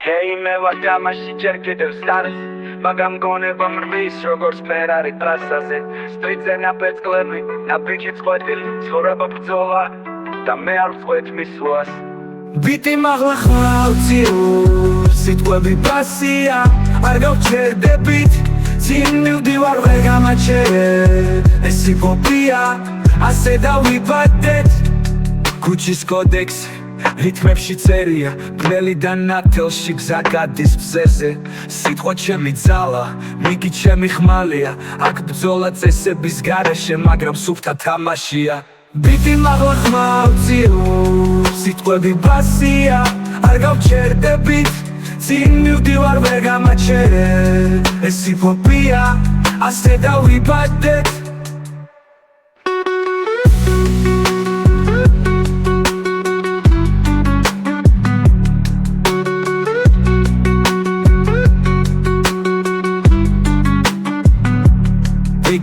Hey, me ვადამაში ჯერ კიდევ სტარს მაგრამ გონება მრბის როგორც ფერარი ტრასაზე სტრიტზე ნაპერწკლები ნაბიჯი წყვეტილი ცხოვრება ბრძოლა და მე არ ვწყვეტ მისვლას ბიტი მაღლა ხავციურ სიტყვები ბასია არ გავჩერდებით წინ მივდივარ ვერ გამაჩერებ ეს ჰიპ-ჰოპია ასე დავიბადეთ ქუჩის კოდექსი რითმებში წერია ბნელიდან ნათელში გზა გადის ბზეზე სიტყვა ჩემი ძალა მიგი ჩემი ხმალია აქ ბრძოლა წესების გარეშე მაგრამ სუფთა თამაშია ბიტი მაღლა ხმავციურ სიტყვები ბასია არ გავჩერდებით წინ მივდივარ ვერ გამაჩერებ ეს ჰიპ-ჰოპია ასე დავიბადეთ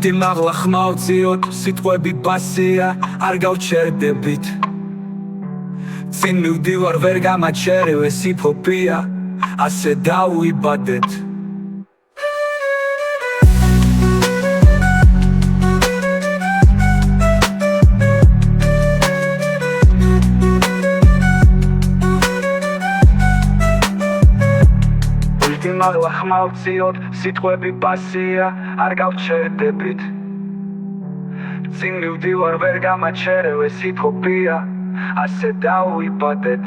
ბიტი მაღლა ხმავციოთ სიტყვები ბასია არ გავჩერდებით წინ მივდივარ ვერ გამაჩერებ ეს ჰიპ-ჰოპია ასე დავიბადეთ ბიტი მაღლა ხმავციოთ სიტყვები ბასია არ გავჩერდებით წინ მივდივარ ვერ გამაჩერებ ეს ჰიპ-ჰოპია ასე დავიბადეთ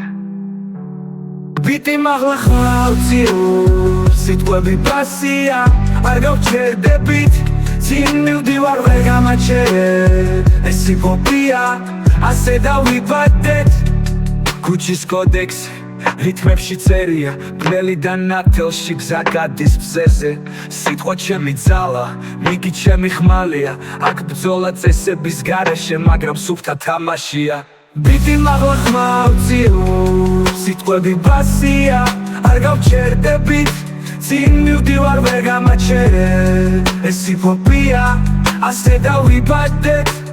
ბიტი მაღლა ხმავციურ სიტყვები ბასია არ გავჩერდებით წინ მივდივარ ვერ გამაჩერებ ეს ჰიპ-ჰოპია ასე დავიბადეთ ქუჩის კოდექსი რითმებში წერია ბნელიდან ნათელში გზა გადის ბზეზე სიტყვა ჩემი ძალა მიგი ჩემი ხმალია აქ ბრძოლა წესების გარეშე მაგრამ სუფთა თამაშია ბიტი მაღლა ხმავციურ სიტყვები ბასია არ გავჩერდებით წინ მივდივარ ვერ გამაჩერებ ეს ჰიპ-ჰოპია ასე დავიბადეთ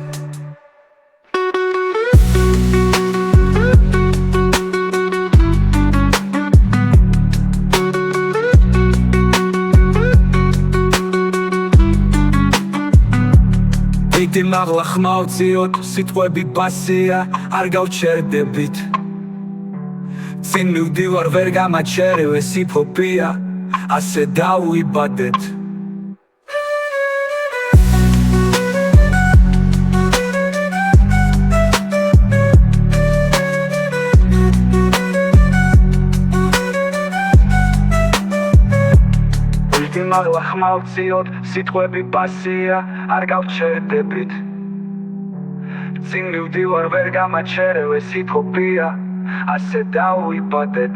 ბიტი მაღლა ხმავციოთ სიტყვები ბასია არ გავჩერდებით წინ მივდივარ ვერ გამაჩერებ ეს ჰიპ-ჰოპია ასე დავიბადეთ ბიტი მაღლა ხმავციოთ სიტყვები ბასია არ გავჩერდებით წინ მივდივარ ვერ გამაჩერებ ეს ჰიპ-ჰოპია ასე დავიბადეთ